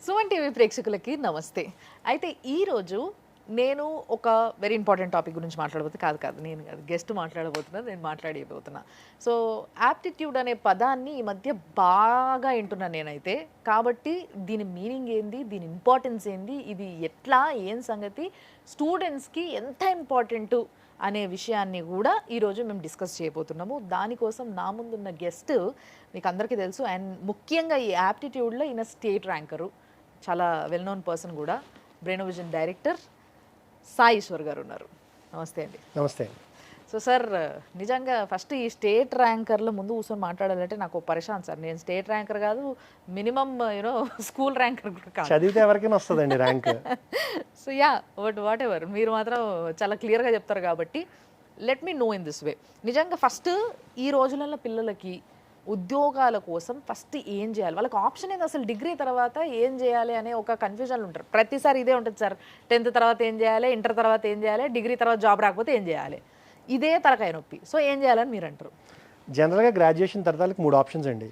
Suman TV ప్రేక్షకులకి నమస్తే. అయితే ఈరోజు నేను ఒక వెరీ ఇంపార్టెంట్ టాపిక్ గురించి నేను గెస్ట్ మాట్లాడబోతున్నా, నేను మాట్లాడబోతున్నా. సో యాప్టిట్యూడ్ అనే పదాన్ని ఈ మధ్య బాగా వింటున్నాను నేనైతే. కాబట్టి దీని మీనింగ్ ఏంది, దీని ఇంపార్టెన్స్ ఏంది, ఇది ఎట్లా, ఏం సంగతి, స్టూడెంట్స్కి ఎంత ఇంపార్టెంట్ అనే విషయాన్ని కూడా ఈరోజు మేము డిస్కస్ చేయబోతున్నాము. దానికోసం నా ముందున్న గెస్ట్ మీకు అందరికీ తెలుసు, అండ్ ముఖ్యంగా ఈ యాప్టిట్యూడ్లో ఈయన స్టేట్ ర్యాంకరు, చాలా వెల్ నోన్ పర్సన్ కూడా, brain vision director Sai Eshwar garu ఉన్నారు. నమస్తే అండి. నమస్తే. సో సార్, నిజంగా ఫస్ట్ ఈ స్టేట్ ర్యాంకర్లో ముందు కూర్చొని మాట్లాడాలంటే నాకు పరిశాన్ సార్. నేను స్టేట్ ర్యాంకర్ కాదు, మినిమం స్కూల్ ర్యాంకర్ కూడా కాదు. చదివితే ఎవరికైనా వస్తుందండి rank. So yeah, whatever, మీరు మాత్రం చాలా క్లియర్గా చెప్తారు కాబట్టి let me know in this way. నిజంగా ఫస్ట్ ఈ రోజులలో పిల్లలకి ఉద్యోగాల కోసం ఫస్ట్ ఏం చేయాలి, వాళ్ళకి ఆప్షన్ ఏంది, అసలు డిగ్రీ తర్వాత ఏం చేయాలి అనే ఒక కన్ఫ్యూజన్లు ఉంటారు. ప్రతిసారి ఇదే ఉంటుంది సార్, 10th తర్వాత ఏం చేయాలి, ఇంటర్ తర్వాత ఏం చేయాలి, డిగ్రీ తర్వాత జాబ్ రాకపోతే ఏం చేయాలి, ఇదే తలకాయ నొప్పి. సో ఏం చేయాలని మీరు అంటారు? జనరల్గా గ్రాడ్యుయేషన్ తర్వాత 3 ఆప్షన్స్ అండి.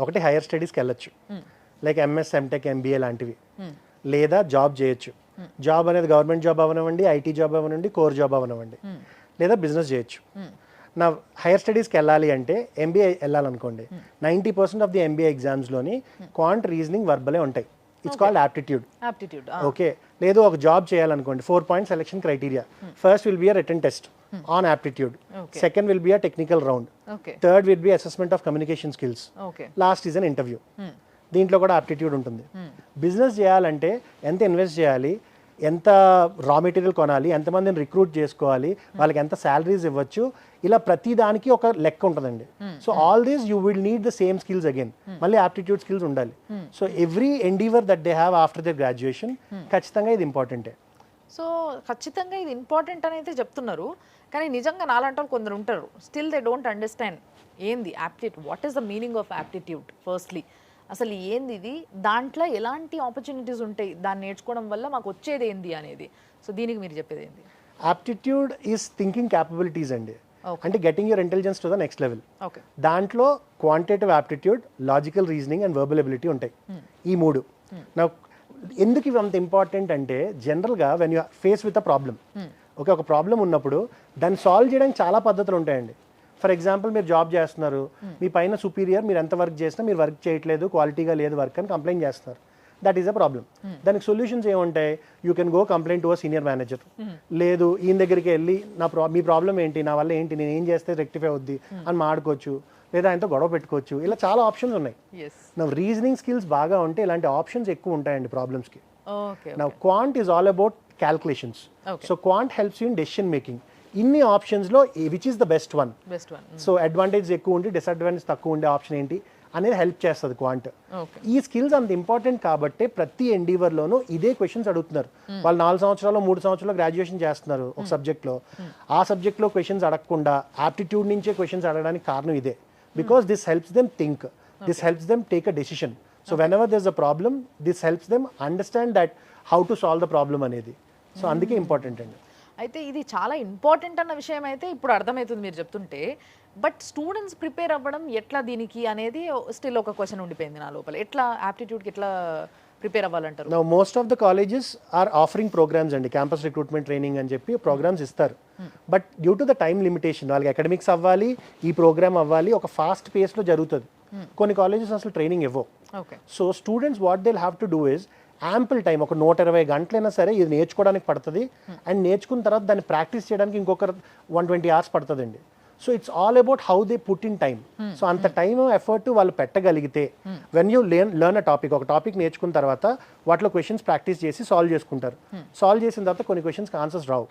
ఒకటి హైయర్ స్టడీస్కి వెళ్ళొచ్చు, లైక్ ఎంఎస్, ఎంటెక్, ఎంబీఏ లాంటివి, లేదా జాబ్ చేయొచ్చు. జాబ్ అనేది గవర్నమెంట్ జాబ్ అవనివ్వండి, ఐటీ జాబ్ అవనివ్వండి, కోర్ జాబ్ అవనివ్వండి, లేదా బిజినెస్ చేయొచ్చు. నా హైయర్ స్టడీస్కి వెళ్ళాలి అంటే ఎంబీఏ వెళ్ళాలనుకోండి, 90% ఆఫ్ ది ఎంబీఏ ఎగ్జామ్స్లోని క్వాంట్, రీజనింగ్, వర్బలే ఉంటాయి. It's called aptitude. ఓకే. లేదు ఒక జాబ్ చేయాలనుకోండి, 4 point selection criteria. First will be a written test on aptitude, second will be a technical round, third will be assessment of communication skills, last is an interview. దీంట్లో కూడా aptitude ఉంటుంది. Business చేయాలంటే ఎంత invest చేయాలి, ఎంత raw material కొనాలి, ఎంతమందిని recruit చేసుకోవాలి, వాళ్ళకి ఎంత శాలరీస్ ఇవ్వచ్చు, ఇలా ప్రతి దానికి ఒక లెక్క ఉంటుందండి. So all these you will need the same skills again. మళ్ళీ యాప్టిట్యూడ్ స్కిల్స్ ఉండాలి. So every endeavour that they have after the graduation, ఖచ్చితంగా ఇది ఇంపార్టెంటే. సో ఖచ్చితంగా ఇది ఇంపార్టెంట్ అని అయితే చెప్తున్నారు, కానీ నిజంగా నాలంటే కొందరు ఉంటారు, స్టిల్ దే డోంట్ అండర్స్టాండ్ ఏంది aptitude, what is the meaning of aptitude. Firstly అసలు ఏంది ఇది, దాంట్లో ఎలాంటి ఆపర్చునిటీస్ ఉంటాయి, దాన్ని నేర్చుకోవడం వల్ల మాకు వచ్చేది ఏంది అనేది. సో దీనికి మీరు చెప్పేది ఏంది? యాప్టిట్యూడ్ ఈస్ థింకింగ్ క్యాపబిలిటీస్ అండి. అంటే getting your intelligence to the next level. దాంట్లో quantitative aptitude, logical reasoning and verbal ability ఉంటాయి. ఈ 3 నా ఎందుకు ఇవి అంత ఇంపార్టెంట్ అంటే, జనరల్గా when you face with a problem, okay, ఒక ప్రాబ్లం ఉన్నప్పుడు దాన్ని సాల్వ్ చేయడానికి చాలా పద్ధతులు ఉంటాయండి. ఫర్ ఎగ్జాంపుల్, మీరు జాబ్ చేస్తున్నారు, మీ పైన సుపీరియర్ మీరు ఎంత వర్క్ చేసినా మీరు వర్క్ చేయట్లేదు, క్వాలిటీగా లేదు వర్క్ అని కంప్లైంట్ చేస్తున్నారు. That is a problem. దానికి సొల్యూషన్స్ ఏముంటాయి? You can go complaint to a senior manager, లేదు ఈయన దగ్గరికి వెళ్ళి మీ ప్రాబ్లం ఏంటి, నా వల్ల ఏంటి, నేను ఏం చేస్తే రెక్టిఫై అవుద్ది అని మాడుకోవచ్చు, లేదా ఆయనతో గొడవ పెట్టుకోవచ్చు. ఇలా చాలా ఆప్షన్స్ ఉన్నాయి. నా రీజనింగ్ స్కిల్స్ బాగా ఉంటే ఇలాంటి ఆప్షన్స్ ఎక్కువ ఉంటాయండి ప్రాబ్లమ్స్కి. నా quant is all about calculations. So quant helps you in decision making. ఇన్ని ఆప్షన్స్లో which is the best one. So advantage ఎక్కువ ఉండి డిసడ్వాంటేజ్ తక్కువ ఉండే ఆప్షన్ ఏంటి అనేది హెల్ప్ చేస్తుంది క్వాంట్. ఈ స్కిల్స్ అంత ఇంపార్టెంట్ కాబట్టి ప్రతి ఎండీవర్లోనూ ఇదే క్వశ్చన్స్ అడుగుతున్నారు. వాళ్ళు 4 సంవత్సరాలు 3 సంవత్సరాలు గ్రాడ్యుయేషన్ చేస్తున్నారు ఒక సబ్జెక్ట్లో. ఆ సబ్జెక్ట్లో క్వశ్చన్స్ అడగకుండా యాప్టిట్యూడ్ నుంచే క్వశ్చన్స్ అడగడానికి కారణం ఇదే. Because this helps them think, this helps them take a decision. So when ever this a problem, this helps them understand that how to solve the problem అనేది. సో అందుకే important అండి. అయితే ఇది చాలా ఇంపార్టెంట్ అన్న విషయం అయితే ఇప్పుడు అర్థమవుతుంది మీరు చెప్తుంటే. బట్ స్టూడెంట్స్ ప్రిపేర్ అవ్వడం ఎట్లా దీనికి అనేది స్టిల్ ఒక క్వశ్చన్ ఉండిపోయింది నా లోపల. ఎట్లా యాప్టిట్యూడ్కి ఎట్లా ప్రిపేర్ అవ్వాలంటారు? Now most of the colleges are offering programmes అండి, క్యాంపస్ రిక్రూట్మెంట్ ట్రైనింగ్ అని చెప్పి ప్రోగ్రామ్స్ ఇస్తారు. But due to the time limitation, వాళ్ళకి అకాడమిక్స్ అవ్వాలి, ఈ ప్రోగ్రామ్ అవ్వాలి, ఒక ఫాస్ట్ పేస్లో జరుగుతుంది. కొన్ని కాలేజెస్ అసలు ట్రైనింగ్ ఇవ్వవు. So students what they have to do is ample time, ఒక 120 గంటలైనా సరే ఇది నేర్చుకోవడానికి పడుతుంది. అండ్ నేర్చుకున్న తర్వాత దాన్ని ప్రాక్టీస్ చేయడానికి ఇంకొక 120 hours పడుతుందండి. So it's all about how they put in time. So అంత టైం ఎఫర్ట్ వాళ్ళు పెట్టగలిగితే, when you learn a topic, ఒక టాపిక్ నేర్చుకున్న తర్వాత వాటిలో క్వశ్చన్స్ ప్రాక్టీస్ చేసి సాల్వ్ చేసుకుంటారు. సాల్వ్ చేసిన తర్వాత కొన్ని క్వశ్చన్స్కి ఆన్సర్స్ రావు.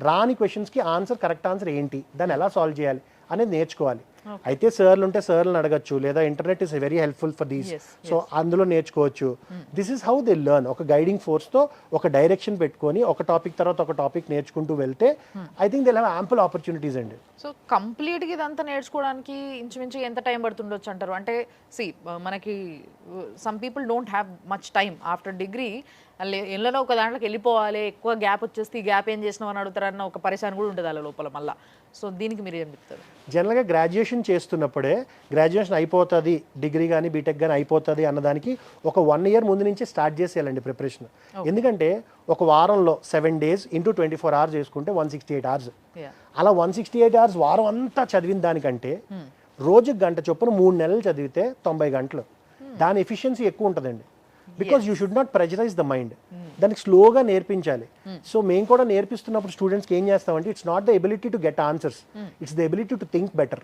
రాని క్వశ్చన్స్కి ఆన్సర్, కరెక్ట్ ఆన్సర్ ఏంటి, దాన్ని ఎలా సాల్వ్ చేయాలి అనేది నేర్చుకోవాలి. అయితే సార్లు ఉంటే సార్లను అడగచ్చు, లేదా internet is very helpful for these. So అందులో నేర్చుకోవచ్చు. This is how they learn. ఒక గైడింగ్ ఫోర్స్తో ఒక డైరెక్షన్ పెట్టుకొని ఒక టాపిక్ తర్వాత ఒక టాపిక్ నేర్చుకుంటూ వెళ్తే I think they have ample opportunities అండి. సో కంప్లీట్గా ఇదంతా నేర్చుకోవడానికి ఇంచుమించు ఎంత టైం పడుతుండొచ్చు అంటారు? అంటే మనకి some people don't have much time after degree. ఎన్నో ఒక దాంట్లోకి వెళ్ళిపోవాలి, ఎక్కువ గ్యాప్ వచ్చేస్తే ఈ గ్యాప్ ఏం చేసినావు అని అడుగుతారన్న ఒక పరిశాన్ కూడా ఉంటుంది అలా లోపల మళ్ళీ. సో దీనికి మీరు ఏం చెప్తారు? జనరల్గా గ్రాడ్యుయేషన్ చేస్తున్నప్పుడే గ్రాడ్యుయేషన్ అయిపోతుంది, డిగ్రీ కానీ బీటెక్ కానీ అయిపోతుంది అన్నదానికి ఒక 1 year ముందు నుంచి స్టార్ట్ చేసేయాలండి ప్రిపరేషన్. ఎందుకంటే ఒక వారంలో 7 days ఇంటూ 24 hours చేసుకుంటే 168 hours. అలా 168 hours వారం అంతా చదివిన దానికంటే రోజుకి గంట చొప్పున 3 నెలలు చదివితే 90 గంటలు. దాని ఎఫిషియన్సీ ఎక్కువ ఉంటుందండి. Because you should not pressurise the mind. దానికి స్లోగా నేర్పించాలి. సో మేము కూడా నేర్పిస్తున్నప్పుడు స్టూడెంట్స్కి ఏం చేస్తామంటే it's not the ability to get answers, it's the ability to think better.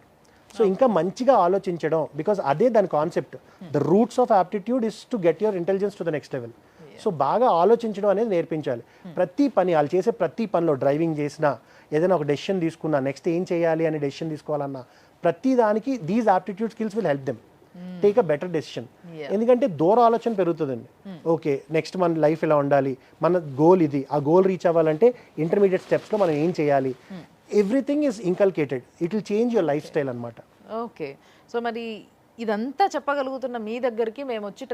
So ఇంకా మంచిగా ఆలోచించడం, బికాజ్ అదే దాని concept. The roots of aptitude is to get your intelligence to the next level. So బాగా ఆలోచించడం అనేది నేర్పించాలి. ప్రతి పని వాళ్ళు చేసే ప్రతి పనిలో, డ్రైవింగ్ చేసినా, ఏదైనా ఒక డెసిషన్ తీసుకున్నా, నెక్స్ట్ ఏం చేయాలి అని డెసిషన్ తీసుకోవాలన్నా, ప్రతి దానికి these aptitude skills will help them take a better decision. ఎందుకంటే దూర ఆలోచన పెరుగుతుందండి. ఓకే, నెక్స్ట్ మన లైఫ్ ఇలా ఉండాలి, మన గోల్ ఇది, ఆ గోల్ రీచ్ అవ్వాలంటే ఇంటర్మీడియట్ స్టెప్స్లో మనం ఏం చేయాలి, everything is inculcated. It will change your lifestyle అనమాట. ఓకే, సో మరి ఇదంతా చెప్పగలుగుతున్న మీ దగ్గరికి మేము వచ్చి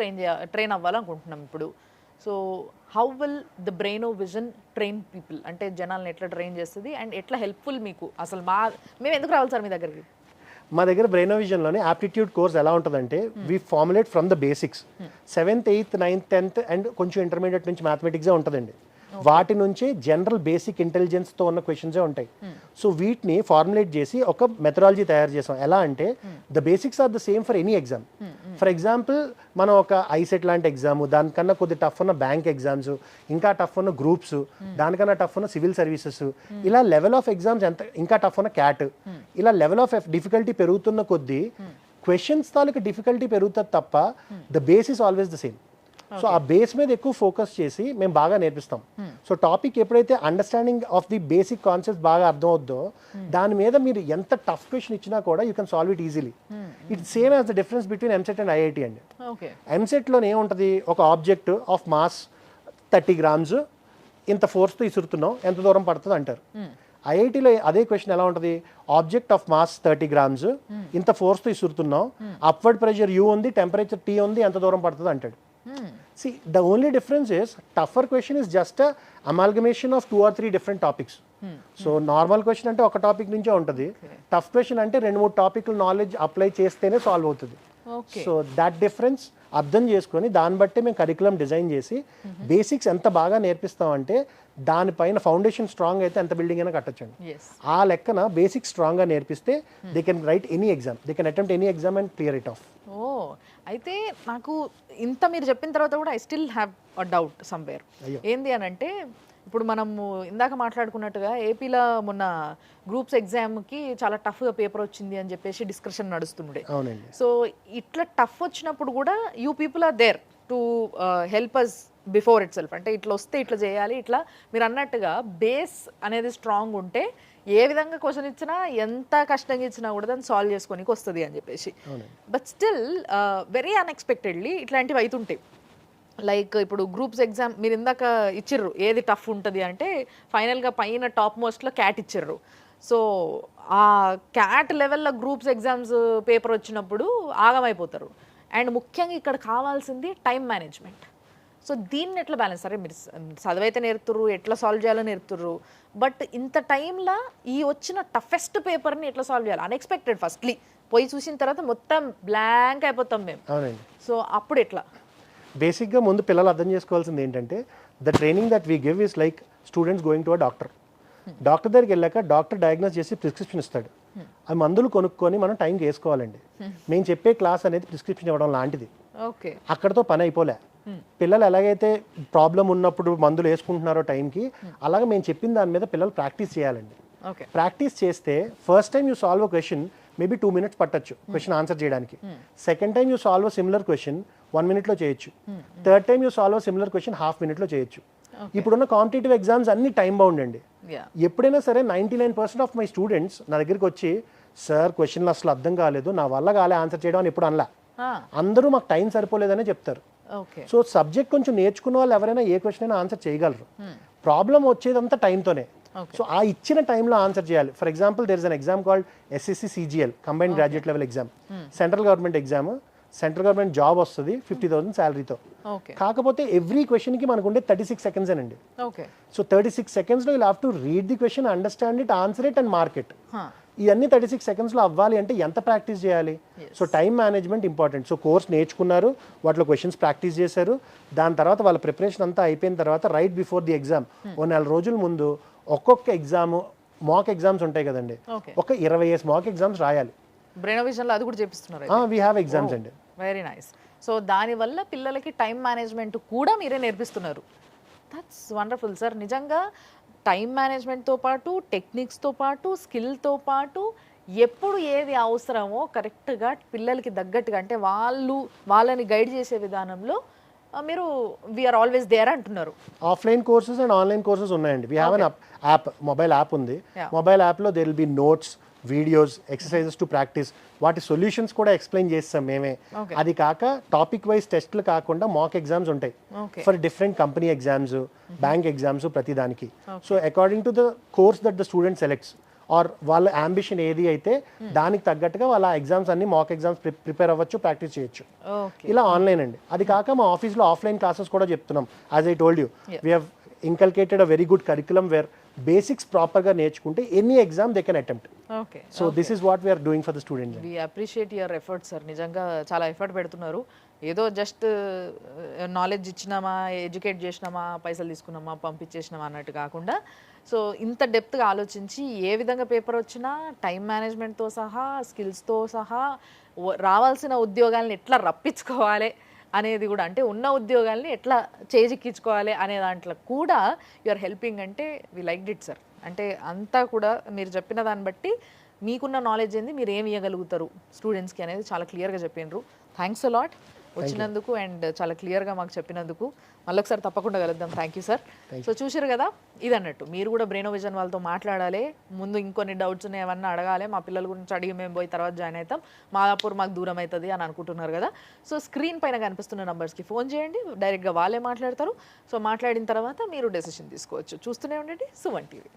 ట్రైన్ అవ్వాలనుకుంటున్నాం ఇప్పుడు. So how will the brain of vision train people? అంటే జనాలను ఎట్లా ట్రైన్ చేస్తుంది అండ్ ఎట్లా హెల్ప్ఫుల్ మీకు? అసలు మేము ఎందుకు రావాలి సార్ మీ దగ్గరికి? మా దగ్గర బ్రెయిన్ విజన్లోనే ఆప్టిట్యూడ్ కోర్స్ ఎలా ఉంటుందంటే we formulate from the basics. 7th, 8th, 9th, 10th and కొంచెం ఇంటర్మీడియట్ నుంచి మ్యాథమెటిక్సే ఉంటుందండి. వాటి నుంచి జనరల్ బేసిక్ ఇంటెలిజెన్స్తో ఉన్న క్వశ్చన్సే ఉంటాయి. సో వీటిని ఫార్ములేట్ చేసి ఒక మెథడాలజీ తయారు చేసాం. ఎలా అంటే the basics are the same for any exam. For example మనం ఒక ఐసెట్ లాంటి ఎగ్జామ్, దానికన్నా కొద్ది టఫ్ ఉన్న బ్యాంక్ ఎగ్జామ్స్, ఇంకా టఫ్ ఉన్న గ్రూప్స్, దానికన్నా టఫ్ ఉన్న సివిల్ సర్వీసెస్, ఇలా లెవెల్ ఆఫ్ ఎగ్జామ్స్ ఎంత ఇంకా టఫ్ ఉన్న క్యాట్, ఇలా లెవెల్ ఆఫ్ డిఫికల్టీ పెరుగుతున్న కొద్దీ క్వశ్చన్స్ తాలూకు డిఫికల్టీ పెరుగుతుంది తప్ప the base is always the same. So ఆ బేస్ మీద ఎక్కువ ఫోకస్ చేసి మేము బాగా నేర్పిస్తాం. సో టాపిక్ ఎప్పుడైతే understanding of the basic concepts బాగా అర్థం అవుద్దో దాని మీద మీరు ఎంత టఫ్ క్వశ్చన్ ఇచ్చినా కూడా you can solve it easily. It's same as the difference between EAMCET and IIT అండి. ఎంసెట్లో ఏముంటుంది, ఒక ఆబ్జెక్ట్ ఆఫ్ మాస్ 30 grams ఇంత ఫోర్స్తో ఇసురుతున్నాం, ఎంత దూరం పడుతుంది అంటారు. ఐఐటీలో అదే క్వశ్చన్ ఎలా ఉంటుంది, ఆబ్జెక్ట్ ఆఫ్ మాస్ 30 grams ఇంత ఫోర్స్తో ఇసురుతున్నాం, అప్వర్డ్ ప్రెషర్ యూ ఉంది, టెంపరేచర్ టీ ఉంది, ఎంత దూరం పడుతుంది అంటాడు. See, the only difference is tougher question is just a amalgamation of 2 or 3 different topics. So normal question అంటే ఒక టాపిక్ నుంచే ఉంటుంది, టఫ్ క్వశ్చన్ అంటే 2-3 టాపిక్ల నాలెడ్జ్ అప్లై చేస్తేనే సాల్వ్ అవుతుంది. సో దట్ డిఫరెన్స్ అర్థం చేసుకొని దాన్ని బట్టి మేము కరికులం డిజైన్ చేసి బేసిక్స్ ఎంత బాగా నేర్పిస్తామంటే దానిపైన ఫౌండేషన్ స్ట్రాంగ్ అయితే ఎంత బిల్డింగ్ అయినా కట్టొచ్చండి. ఆ లెక్కన బేసిక్స్ స్ట్రాంగ్గా నేర్పిస్తే they can write any exam, they can attempt any exam and clear it of. అయితే నాకు ఇంత మీరు చెప్పిన తర్వాత కూడా I still have a doubt somewhere. ఏంది అని అంటే ఇప్పుడు మనము ఇందాక మాట్లాడుకున్నట్టుగా ఏపీలో మొన్న గ్రూప్స్ ఎగ్జామ్కి చాలా టఫ్గా పేపర్ వచ్చింది అని చెప్పేసి డిస్కషన్ నడుస్తుండే. సో ఇట్లా టఫ్ వచ్చినప్పుడు కూడా you people are there to help us before itself. అంటే ఇట్లా వస్తే ఇట్లా చేయాలి, ఇట్లా మీరు అన్నట్టుగా బేస్ అనేది స్ట్రాంగ్ ఉంటే ఏ విధంగా క్వశ్చన్ ఇచ్చినా ఎంత కష్టంగా ఇచ్చినా కూడా దాన్ని సాల్వ్ చేసుకోనికి వస్తుంది అని చెప్పేసి. బట్ స్టిల్ వెరీ అన్ఎక్స్పెక్టెడ్లీ ఇట్లాంటివి అవుతుంటాయి. లైక్ ఇప్పుడు గ్రూప్స్ ఎగ్జామ్ మీరు ఇందాక ఇచ్చిర్రు ఏది టఫ్ ఉంటుంది అంటే ఫైనల్గా పైన టాప్ మోస్ట్లో క్యాట్ ఇచ్చిర్రు. సో ఆ క్యాట్ లెవెల్లో గ్రూప్స్ ఎగ్జామ్స్ పేపర్ వచ్చినప్పుడు ఆగమైపోతారు. అండ్ ముఖ్యంగా ఇక్కడ కావాల్సింది టైం మేనేజ్మెంట్. సో దీన్ని ఎట్లా బ్యాలెన్స్? సరే మీరు చదివైతే నేర్పుతుర్రు, ఎట్లా సాల్వ్ చేయాలో నేర్పుతుర్రు, బట్ ఇంత టైంలో ఈ వచ్చిన టఫెస్ట్ పేపర్ని ఎట్లా సాల్వ్ చేయాలి? అన్ఎక్స్పెక్టెడ్ ఫస్ట్లీ పోయి చూసిన తర్వాత మొత్తం బ్లాంక్ అయిపోతాం మేము. సో అప్పుడు ఎట్లా? బేసిక్గా ముందు పిల్లలు అర్థం చేసుకోవాల్సింది ఏంటంటే the training that we give is like students going to a doctor. Doctor దగ్గరికి వెళ్ళాక డాక్టర్ డయాగ్నోస్ చేసి ప్రిస్క్రిప్షన్ ఇస్తాడు. ఆ మందులు కొనుక్కొని మనం టైంకి వేసుకోవాలండి. మేము చెప్పే క్లాస్ అనేది ప్రిస్క్రిప్షన్ ఇవ్వడం లాంటిది. అక్కడతో పని అయిపోలే. పిల్లలు ఎలాగైతే ప్రాబ్లం ఉన్నప్పుడు మందులు వేసుకుంటున్నారో టైంకి, అలాగే మేము చెప్పిన దాని మీద పిల్లలు ప్రాక్టీస్ చేయాలండి. ప్రాక్టీస్ చేస్తే first time you solve a question maybe 2 minutes పట్టచ్చు క్వశ్చన్ ఆన్సర్ చేయడానికి. Second time you solve a similar question 1 minute చేయొచ్చు. Third time you solve a similar question ½ minute చేయొచ్చు. ఇప్పుడున్న కాంపిటేటివ్ ఎగ్జామ్స్ అన్ని టైం బౌండ్ అండి. ఎప్పుడైనా సరే 99% ఆఫ్ మై స్టూడెంట్స్ నా దగ్గరికి వచ్చి సార్ క్వశ్చన్లు అసలు అర్థం కాలేదు, నా వల్ల కాలే ఆన్సర్ చేయడం అని ఎప్పుడు అనలా. అందరూ మాకు టైం సరిపోలేదనే చెప్తారు. సో సబ్జెక్ట్ కొంచెం నేర్చుకున్న వాళ్ళు ఎవరైనా ఏ క్వశ్చన్ అయినా ఆన్సర్ చేయగలరు. ప్రాబ్లం వచ్చేదంతా టైంతోనే. సో ఆ ఇచ్చిన టైంలో ఆన్సర్ చేయాలి. For example there is an exam called SSC CGL combined graduate level exam, central government exam. Central government job వస్తుంది 50,000 శాలరీతో. ఓకే కాకపోతే ఎవ్రీ క్వశ్చన్కి మనకు ఉండే 36 సెకండ్స్ అండి. ఓకే సో 36 సెకండ్స్లో you have to read the question, understand it, answer it and market. ఇవన్నీ 36 సెకండ్స్లో అవ్వాలి అంటే ఎంత ప్రాక్టీస్ చేయాలి? So time management important. So course నేర్చుకున్నారు, వాటిలో క్వశ్చన్స్ ప్రాక్టీస్ చేశారు, దాని తర్వాత వాళ్ళ ప్రిపరేషన్ అంతా అయిపోయిన తర్వాత రైట్ బిఫోర్ ది ఎగ్జామ్ ఓ 4 రోజుల ముందు ఒక్కొక్క ఎగ్జామ్, మాక్ ఎగ్జామ్స్ ఉంటాయి కదండి, ఒక 20 మాక్ ఎగ్జామ్స్ రాయాలి. బ్రెయినోవిజన్లో అది కూడా చేపిస్తున్నారు. వీ హ్యావ్ ఎగ్జామ్స్ అండి. Very nice. సో దానివల్ల పిల్లలకి టైం మేనేజ్మెంట్ కూడా మీరే నేర్పిస్తున్నారు. That's wonderful sir. నిజంగా టైం మేనేజ్మెంట్తో పాటు, టెక్నిక్స్తో పాటు, స్కిల్తో పాటు ఎప్పుడు ఏది అవసరమో కరెక్ట్గా పిల్లలకి తగ్గట్టుగా, అంటే వాళ్ళని గైడ్ చేసే విధానంలో మీరు వీఆర్ ఆల్వేస్ దేర్ అంటున్నారు. Offline courses and online courses ఉన్నాయండి. We have an app, mobile app ఉంది. మొబైల్ యాప్లో there will be notes, videos, exercises to practice, వాటి సొల్యూషన్స్ కూడా ఎక్స్ప్లెయిన్ చేస్తాం మేమే. అది కాక టాపిక్ వైజ్ టెస్ట్లు కాకుండా మాక్ ఎగ్జామ్స్ ఉంటాయి for different company exams, bank exams, ప్రతి దానికి. So according to the course that the student selects or వాళ్ళ అంబిషన్ ఏది అయితే దానికి తగ్గట్టుగా వాళ్ళ ఎగ్జామ్స్ అన్ని మాక్ ఎగ్జామ్స్ ప్రిపేర్ అవ్వచ్చు, ప్రాక్టీస్ చేయొచ్చు. ఇలా ఆన్లైన్ అండి. అది కాక మా ఆఫీస్లో ఆఫ్లైన్ క్లాసెస్ కూడా చెప్తున్నాం. As I told you, we have inculcated a very good curriculum where basics ప్రాపర్గా నేర్చుకుంటే any exam they can attempt. Okay so this is what we're doing for the students. We appreciate your efforts sir. నిజంగా చాలా effort పెడుతున్నారు. ఏదో just knowledge ఇచ్చినామా, educate చేసినామా, పైసలు తీసుకున్నామా, పంపించేసినామా అన్నట్టు కాకుండా, సో ఇంత డెప్త్గా ఆలోచించి ఏ విధంగా పేపర్ వచ్చినా టైం మేనేజ్మెంట్తో సహా, స్కిల్స్తో సహా రావాల్సిన ఉద్యోగాలను ఎట్లా రప్పించుకోవాలి అనేది కూడా, అంటే ఉన్న ఉద్యోగాల్ని ఎట్లా చేజిక్కించుకోవాలి అనే దాంట్లో కూడా యూఆర్ హెల్పింగ్. అంటే వి లైక్ ఇట్ సార్. అంటే అంతా కూడా మీరు చెప్పిన దాన్ని బట్టి మీకున్న నాలెడ్జ్ ఏంది, మీరు ఏమి ఇవ్వగలుగుతారు స్టూడెంట్స్కి అనేది చాలా క్లియర్గా చెప్పినారు. థ్యాంక్స్ అ లాట్ వచ్చినందుకు అండ్ చాలా క్లియర్గా మాకు చెప్పినందుకు. మళ్ళొకసారి తప్పకుండా కలుద్దాం. Thank you sir. సో చూసారు కదా, ఇది అన్నట్టు మీరు కూడా బ్రెయినోవిజన్ వాళ్ళతో మాట్లాడాలి. ముందు ఇంకొన్ని డౌట్స్ ఉన్నాయి, ఏమన్నా అడగాలి. మా పిల్లల గురించి అడిగి మేము పోయి తర్వాత జాయిన్ అవుతాం, మాదాపూర్ మాకు దూరం అవుతుంది అని అనుకుంటున్నారు కదా. సో స్క్రీన్ పైన కనిపిస్తున్న నెంబర్స్కి ఫోన్ చేయండి, డైరెక్ట్గా వాళ్ళే మాట్లాడతారు. సో మాట్లాడిన తర్వాత మీరు డెసిషన్ తీసుకోవచ్చు. చూస్తూనే ఉండండి సుమన్ టీవీ.